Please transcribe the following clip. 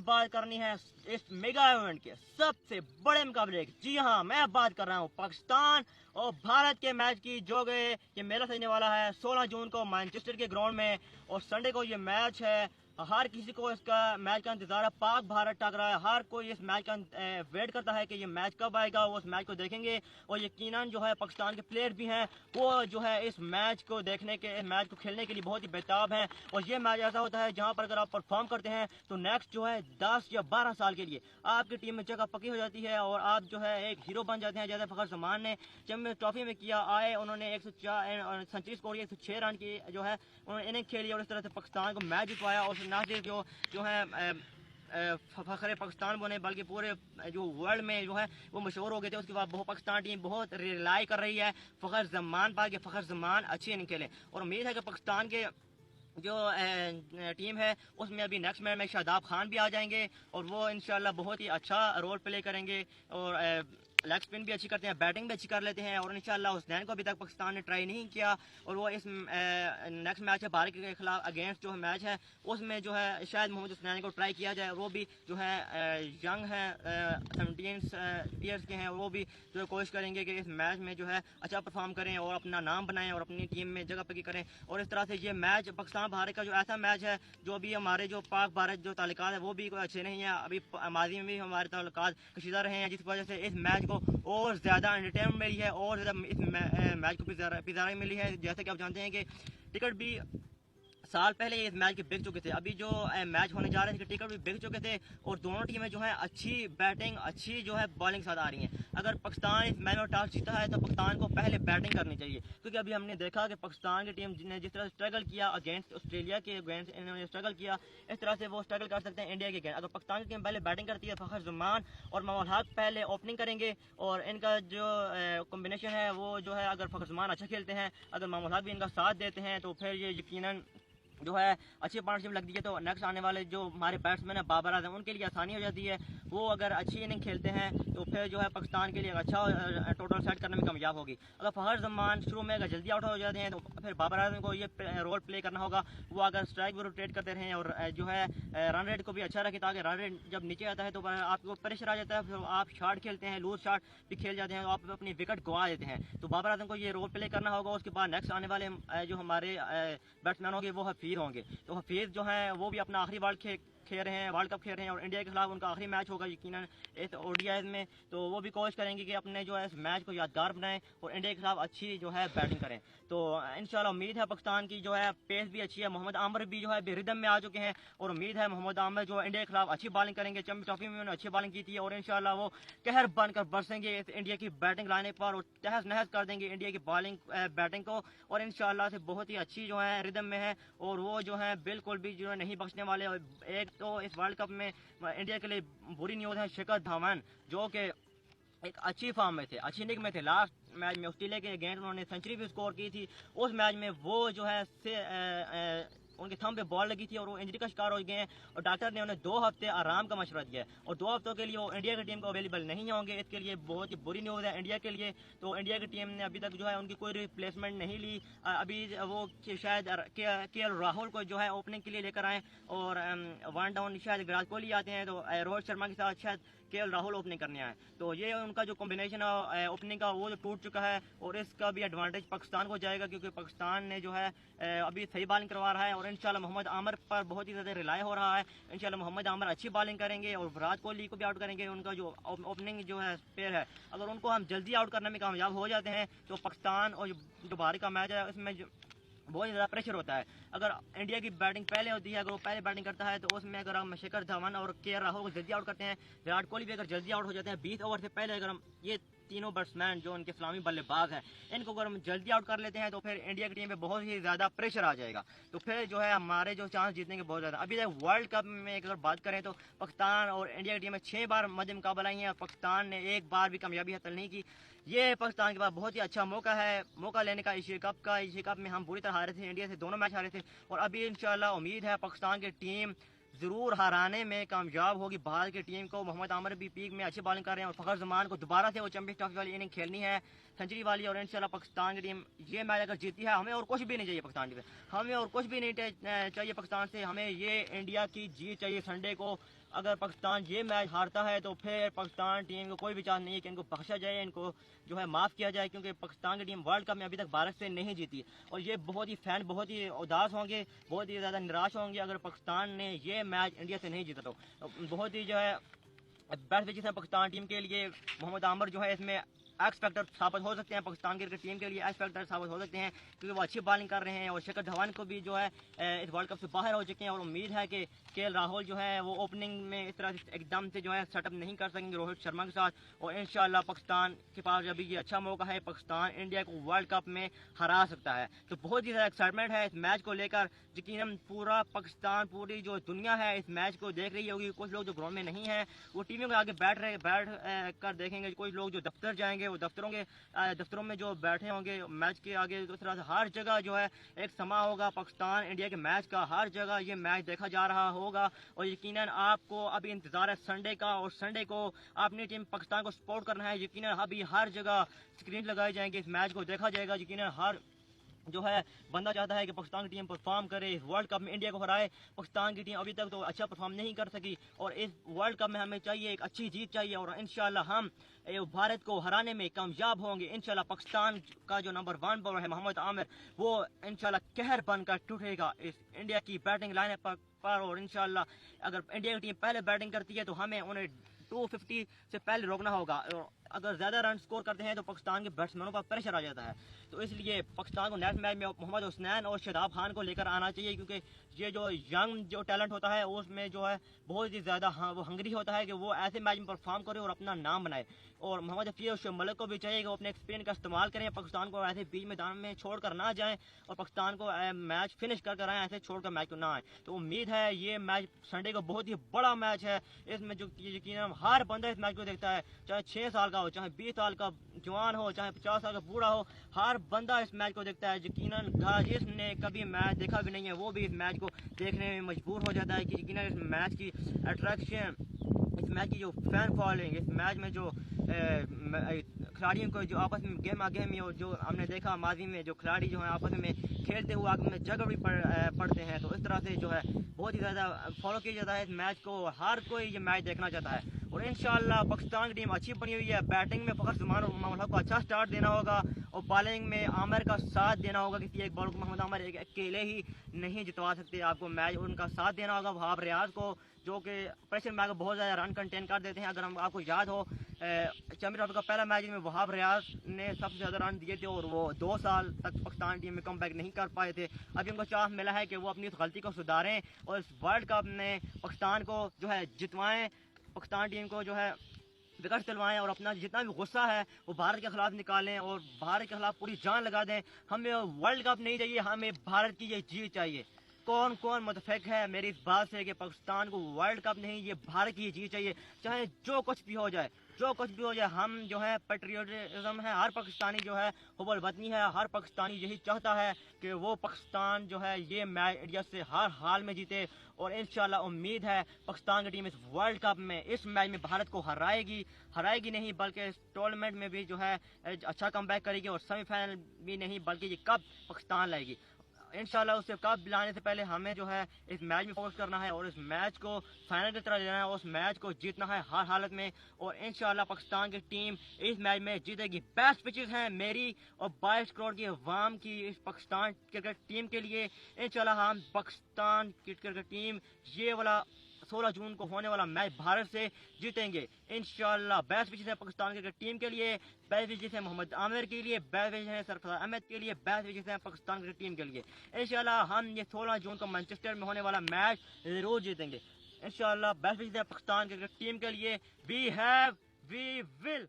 बात करनी है इस मेगा इवेंट के सबसे बड़े मुकाबले की। जी हाँ, मैं बात कर रहा हूँ पाकिस्तान और भारत के मैच की, जो कि ये मेला सजने वाला है 16 जून को मैनचेस्टर के ग्राउंड में, और संडे को ये मैच है। हर किसी को इसका मैच का इंतजार है। पाक भारत टकरा है, हर कोई इस मैच का वेट करता है कि ये मैच कब आएगा, वो इस मैच को देखेंगे। और यकीनन जो है पाकिस्तान के प्लेयर भी हैं, वो जो है इस मैच को देखने के, इस मैच को खेलने के लिए बहुत ही बेताब हैं। और ये मैच ऐसा होता है जहां पर अगर आप परफॉर्म करते हैं तो नेक्स्ट जो है 10 या 12 साल के लिए आपकी टीम में जगह पक्की हो जाती है और आप जो है एक हीरो बन जाते हैं। जैसे फखर जमान ने चैंपियंस ट्रॉफी में किया, आए उन्होंने 104 सेंचुरी स्कोर की, 106 रन की जो है उन्होंने इनिंग खेली और इस तरह से पाकिस्तान को मैच जितवाया। और ना सिर्फ जो है फखरे पाकिस्तान बने, बल्कि पूरे जो वर्ल्ड में जो है वो मशहूर हो गए थे। उसके बाद बहुत पाकिस्तान टीम बहुत रिलाई कर रही है फखर जमान पर कि फखर जमान अच्छी इनिंग खेले। और उम्मीद है कि पाकिस्तान के जो टीम है उसमें अभी नेक्स्ट मैच में शादाब खान भी आ जाएंगे और वो इंशाल्लाह बहुत ही अच्छा रोल प्ले करेंगे। और लेग स्पिन भी अच्छी करते हैं, बैटिंग भी अच्छी कर लेते हैं। और इंशाल्लाह हुसैन को अभी तक पाकिस्तान ने ट्राई नहीं किया और वो इस नेक्स्ट मैच है भारत के खिलाफ अगेंस्ट जो मैच है उसमें जो है शायद मोहम्मद हुसैन को ट्राई किया जाए। वो भी जो है यंग है, 17 ईयर्स के हैं, वो भी जो है कोशिश करेंगे कि इस मैच में जो है अच्छा परफॉर्म करें और अपना नाम बनाएं और अपनी टीम में जगह पक्की करें। और इस तरह से ये मैच पाकिस्तान भारत का जो ऐसा मैच है जो अभी हमारे जो पाक भारत जो ताल्लुकात है वो भी कोई अच्छे नहीं है। अभी माजी में भी हमारे ताल्लुकात कशीदा रहे हैं, जिस वजह से इस मैच को और ज़्यादा एंटरटेनमेंट मिली है और ज़्यादा इस मैच को पिज़ारा मिली है। जैसे कि आप जानते हैं कि टिकट भी साल पहले इस मैच के बिक चुके थे, अभी जो मैच होने जा रहे थे टिकट भी बिक चुके थे। और दोनों टीमें जो है अच्छी बैटिंग, अच्छी जो है बॉलिंग साथ आ रही हैं। अगर पाकिस्तान इस मैच में टॉस जीता है तो पाकिस्तान को पहले बैटिंग करनी चाहिए, क्योंकि अभी हमने देखा कि पाकिस्तान की टीम ने जिस तरह स्ट्रगल किया अगेंस्ट ऑस्ट्रेलिया के अगेंस्ट, इन्होंने स्ट्रगल किया, इस तरह से वो स्ट्रगल कर सकते हैं इंडिया के अगेंस्ट। अगर पाकिस्तान की टीम पहले बैटिंग करती है, फखर जमान और मोहम्मद हक पहले ओपनिंग करेंगे और इनका जो कॉम्बिनेशन है वो जो है, अगर फखर जमान अच्छा खेलते हैं, अगर मोहम्मद हक भी इनका साथ देते हैं तो फिर ये यकीनन जो है अच्छी पार्टनरशिप लगती है। तो नेक्स्ट आने वाले जो हमारे बैट्समैन है बाबर आजम, उनके लिए आसानी हो जाती है। वो अगर अच्छी इनिंग खेलते हैं तो फिर जो है पाकिस्तान के लिए अच्छा टोटल सेट करने में कामयाब होगी। अगर फखर जमान शुरू में अगर जल्दी आउट हो जाते हैं तो फिर बाबर आजम को ये रोल प्ले करना होगा। वो अगर स्ट्राइक भी रोटेट करते रहें और जो है रन रेट को भी अच्छा रखें, ताकि रन रेट जब नीचे आता है तो आपको प्रेशर आ जाता है, फिर आप शॉट खेलते हैं, लूज शॉट भी खेल जाते हैं तो आप अपनी विकेट गवा देते हैं। तो बाबर आजम को ये रोल प्ले करना होगा। उसके बाद नेक्स्ट आने वाले जो हमारे बैट्समैन होंगे वो हफीज होंगे। तो हफीज जो है वो भी अपना आखिरी वर्ल्ड खेल रहे हैं, वर्ल्ड कप खेल रहे हैं और इंडिया के खिलाफ उनका आखिरी मैच होगा यकीनन इस ओडीआई में। तो वो भी कोशिश करेंगे कि अपने जो है इस मैच को यादगार बनाएं और इंडिया के खिलाफ अच्छी जो है बैटिंग करें। तो इंशाल्लाह उम्मीद है पाकिस्तान की जो है पेस भी अच्छी है, मोहम्मद आमिर भी जो है रिदम में आ चुके हैं और उम्मीद है मोहम्मद आमिर जो है इंडिया के खिलाफ अच्छी बॉलिंग करेंगे। चैंपियंस ट्रॉफी में उन्होंने अच्छी बॉलिंग की थी और इंशाल्लाह वो कहर बनकर बरसेंगे इस इंडिया की बैटिंग लाने पर और तहस नहस कर देंगे इंडिया की बॉलिंग बैटिंग को। और इंशाल्लाह से बहुत ही अच्छी जो है रिदम में है और वो जो है बिल्कुल भी जो है नहीं बख्शने वाले। एक तो इस वर्ल्ड कप में इंडिया के लिए बुरी न्यूज़ है शिखर धवन, जो कि एक अच्छी फॉर्म में थे, अच्छी निक में थे। लास्ट मैच में ऑस्ट्रेलिया के अगेंस्ट उन्होंने सेंचुरी भी स्कोर की थी। उस मैच में वो जो है उनके थंब पे बॉल लगी थी और वो इंजरी का शिकार हो गए हैं और डॉक्टर ने उन्हें 2 हफ्ते आराम का मशवरा दिया है और 2 हफ्तों के लिए वो इंडिया की टीम को अवेलेबल नहीं होंगे। इसके लिए बहुत ही बुरी न्यूज़ है इंडिया के लिए। तो इंडिया की टीम ने अभी तक जो है उनकी कोई रिप्लेसमेंट नहीं ली। अभी वो शायद के राहुल को जो है ओपनिंग के लिए लेकर आए और वन डाउन शायद विराट कोहली आते हैं तो रोहित शर्मा के साथ शायद के राहुल ओपनिंग करने आए। तो ये उनका जो कॉम्बिनेशन है ओपनिंग का वो जो टूट चुका है और इसका भी एडवांटेज पाकिस्तान को जाएगा, क्योंकि पाकिस्तान ने जो है अभी सही बॉलिंग करवा रहा है और इंशाल्लाह मोहम्मद आमिर पर बहुत ही ज़्यादा रिलाई हो रहा है। इंशाल्लाह मोहम्मद आमिर अच्छी बॉलिंग करेंगे और विराट कोहली को भी आउट करेंगे। उनका जो ओपनिंग जो है पेयर है, अगर उनको हम जल्दी आउट करने में कामयाब हो जाते हैं तो पाकिस्तान और जो भारत का मैच है इसमें बहुत ज़्यादा प्रेशर होता है। अगर इंडिया की बैटिंग पहले होती है, अगर वो पहले बैटिंग करता है तो उसमें अगर हम शिखर धवन और के राहुल को जल्दी आउट करते हैं, विराट कोहली भी अगर जल्दी आउट हो जाते हैं 20 ओवर से पहले, अगर हम ये तीनों बैट्समैन जो उनके इस्लामी बल्लेबाज हैं इनको अगर हम जल्दी आउट कर लेते हैं तो फिर इंडिया की टीम पे बहुत ही ज़्यादा प्रेशर आ जाएगा। तो फिर जो है हमारे जो चांस जीतने के बहुत ज़्यादा। अभी तक वर्ल्ड कप में अगर बात करें तो पाकिस्तान और इंडिया की टीम में 6 बार मध्य मुकाबला आई है और पाकिस्तान ने 1 बार भी कामयाबी हासिल नहीं की। ये पाकिस्तान के पास बहुत ही अच्छा मौका है, मौका लेने का एशिया कप का। एशिया कप में हम बुरी तरह हारे थे, इंडिया से दोनों मैच हारे थे और अभी इंशाल्लाह उम्मीद है पाकिस्तान की टीम ضرور ہرانے میں کامیاب ہوگی بھارت کی ٹیم کو. محمد عامر بھی پیک میں اچھی بالنگ کر رہے ہیں اور فخر زمان کو دوبارہ سے وہ چیمپئنز ٹرافی والی اننگ کھیلنی ہے, سنچری والی, اور انشاءاللہ پاکستان کی ٹیم یہ میچ اگر جیتی ہے ہمیں اور کچھ بھی نہیں چاہیے پاکستان سے, ہمیں اور کچھ بھی نہیں چاہیے پاکستان سے, ہمیں یہ انڈیا کی جیت چاہیے سنڈے کو. اگر پاکستان یہ میچ ہارتا ہے تو پھر پاکستان ٹیم کو کوئی بھی چانس نہیں ہے کہ ان کو بخشا جائے, ان کو جو ہے معاف کیا جائے, کیونکہ پاکستان کی ٹیم ورلڈ کپ میں ابھی تک بھارت سے نہیں جیتی, اور یہ بہت ہی فین بہت ہی اداس ہوں گے, بہت ہی زیادہ نراش ہوں گے اگر پاکستان نے یہ میچ انڈیا سے نہیں جیتا تو. بہت ہی جو ہے بیسٹ وچز ہیں پاکستان ٹیم کے لیے. محمد عامر جو ہے اس میں ایکس فیکٹر ثابت ہو سکتے ہیں, پاکستان کرکٹ ٹیم کے لیے ایکس فیکٹر ثابت ہو سکتے ہیں, کیونکہ وہ اچھی بالنگ کر رہے ہیں, اور شکر دھون کو بھی جو ہے اس ورلڈ کپ سے باہر ہو چکے ہیں, اور امید ہے کہ کے ایل راہل جو ہے وہ اوپننگ میں اس طرح سے ایک دم سے جو ہے سیٹ اپ نہیں کر سکیں گے روہت شرما کے ساتھ, اور انشاءاللہ پاکستان کے پاس ابھی یہ اچھا موقع ہے, پاکستان انڈیا کو ورلڈ کپ میں ہرا سکتا ہے. تو بہت ہی زیادہ ایکسائٹمنٹ ہے اس میچ کو لے کر, یقیناً پورا پاکستان پوری جو دنیا ہے اس میچ کو دیکھ رہی ہوگی. کچھ لوگ جو گراؤنڈ میں نہیں ہیں وہ ٹی ویوں کے آگے بیٹھ کر دیکھیں گے, کچھ لوگ جو دفتر جائیں گے وہ دفتروں میں جو بیٹھے ہوں گے میچ کے آگے. اس طرح سے ہر جگہ جو ہے ایک سما ہوگا پاکستان انڈیا کے میچ کا, ہر جگہ یہ میچ دیکھا جا رہا ہوگا, اور یقیناً آپ کو ابھی انتظار ہے سنڈے کا, اور سنڈے کو اپنی ٹیم پاکستان کو سپورٹ کرنا ہے. یقیناً ابھی ہر جگہ اسکرین لگائے جائیں گے, اس میچ کو دیکھا جائے گا. یقیناً ہر جو ہے بندہ چاہتا ہے کہ پاکستان کی ٹیم پرفارم کرے, ورلڈ کپ میں انڈیا کو ہرائے. پاکستان کی ٹیم ابھی تک تو اچھا پرفارم نہیں کر سکی, اور اس ورلڈ کپ میں ہمیں چاہیے ایک اچھی جیت چاہیے, اور انشاءاللہ ہم بھارت کو ہرانے میں کامیاب ہوں گے. انشاءاللہ پاکستان کا جو نمبر 1 بالر ہے محمد عامر, وہ انشاءاللہ قہر بن کر ٹوٹے گا اس انڈیا کی بیٹنگ لائن پر, اور انشاءاللہ اگر انڈیا کی ٹیم پہلے بیٹنگ کرتی ہے تو ہمیں انہیں 250 سے پہلے روکنا ہوگا. اگر زیادہ رن سکور کرتے ہیں تو پاکستان کے بیٹسمینوں پر پریشر آ جاتا ہے, تو اس لیے پاکستان کو نیکسٹ میچ میں محمد حسنین اور شاداب خان کو لے کر آنا چاہیے, کیونکہ یہ جو ینگ جو ٹیلنٹ ہوتا ہے اس میں جو ہے بہت ہی زیادہ وہ ہنگری ہوتا ہے کہ وہ ایسے میچ میں پرفارم کرے اور اپنا نام بنائے. اور محمد حفیظ اور شعیب ملک کو بھی چاہیے کہ وہ اپنے ایکسپیرینس کا استعمال کریں, پاکستان کو ایسے بیچ میدان میں چھوڑ کر نہ جائیں, اور پاکستان کو میچ فنش کر کر آئیں, ایسے چھوڑ کر میچ کو نہ آئیں. تو امید ہے یہ میچ سنڈے کو بہت ہی بڑا میچ ہے, اس میں جو یقیناً ہر بندہ اس میچ کو دیکھتا ہے, چاہے 6 سال کا ہو, چاہے 20 سال کا جوان ہو, چاہے 50 سال کا بوڑھا ہو, ہر بندہ اس میچ کو دیکھتا ہے. یقیناً جس نے کبھی میچ دیکھا بھی نہیں ہے وہ بھی اس میچ کو دیکھنے میں مجبور ہو جاتا ہے, کہ یقیناً اس میچ کی اٹریکشن, اس میچ کی جو فین فالوئنگ, اس میچ میں جو کھلاڑیوں کو جو آپس میں گہما گہمی, اور جو ہم نے دیکھا ماضی میں جو کھلاڑی جو ہیں آپس میں کھیلتے ہوئے آپس میں جھگڑ بھی پڑتے ہیں, تو اس طرح سے جو ہے بہت ہی زیادہ فالو کیا جاتا ہے اس میچ کو, ہر کوئی یہ میچ دیکھنا چاہتا ہے. اور انشاءاللہ پاکستان کی ٹیم اچھی بنی ہوئی ہے, بیٹنگ میں فخر زمان اور محمد حق کو اچھا سٹارٹ دینا ہوگا, اور بالنگ میں عامر کا ساتھ دینا ہوگا. کسی ایک بالر کو محمد عامر اکیلے ہی نہیں جتوا سکتے, آپ کو میچ ان کا ساتھ دینا ہوگا. وہاب ریاض کو جو کہ پریشر میں بہت زیادہ رن کنٹین کر دیتے ہیں, اگر ہم آپ کو یاد ہو چیمپئن ٹرافی کا پہلا میچ میں وہاب ریاض نے سب سے زیادہ رن دیے تھے, اور وہ 2 سال تک پاکستان ٹیم میں کم بیک نہیں کر پائے تھے. ابھی ان کو چانس ملا ہے کہ وہ اپنی اس غلطی کو سدھاریں, اور اس ورلڈ کپ میں پاکستان کو جو ہے جتوائیں, پاکستان ٹیم کو جو ہے وکٹ دلوائیں, اور اپنا جتنا بھی غصہ ہے وہ بھارت کے خلاف نکالیں, اور بھارت کے خلاف پوری جان لگا دیں. ہمیں ورلڈ کپ نہیں چاہیے, ہمیں بھارت کی یہ جیت چاہیے. کون متفق ہے میری اس بات سے کہ پاکستان کو ورلڈ کپ نہیں, یہ بھارت کی یہ جیت چاہیے, چاہے جو کچھ بھی ہو جائے, جو کچھ بھی ہو جائے. ہم جو ہے پیٹریوٹزم ہے, ہر پاکستانی جو ہے حب الوطنی ہے, ہر پاکستانی یہی چاہتا ہے کہ وہ پاکستان جو ہے یہ میچ انڈیا سے ہر حال میں جیتے, اور انشاءاللہ امید ہے پاکستان کی ٹیم اس ورلڈ کپ میں اس میچ میں بھارت کو ہرائے گی نہیں, بلکہ اس ٹورنامنٹ میں بھی جو ہے اچھا کم بیک کرے گی, اور سیمی فائنل بھی نہیں بلکہ یہ کپ پاکستان لائے گی. انشاءاللہ اس سے کپ لانے سے پہلے ہمیں جو ہے اس میچ میں فوکس کرنا ہے, اور اس میچ کو فائنل کی طرح لینا ہے, اور اس میچ کو جیتنا ہے ہر حالت میں, اور انشاءاللہ پاکستان کی ٹیم اس میچ میں جیتے گی. بیسٹ پچز ہیں میری اور 22 کروڑ کی عوام کی اس پاکستان کرکٹ ٹیم کے لیے. انشاءاللہ ہم پاکستان کرکٹ ٹیم یہ والا 16 جون کو ہونے والا میچ بھارت سے جیتیں گے انشاءاللہ. بیسٹ وشز ہے پاکستان کرکٹ ٹیم کے لیے, بیسٹ وشز ہے محمد عامر کے لیے, بیسٹ وشز ہے سرفراز احمد کے لیے, بیسٹ وشز ہے پاکستان کرکٹ ٹیم کے لیے. انشاءاللہ ہم یہ 16 جون کو مانچسٹر میں ہونے والا میچ ضرور جیتیں گے انشاءاللہ. بیسٹ وشز ہے پاکستان کرکٹ ٹیم کے لیے. We have we will.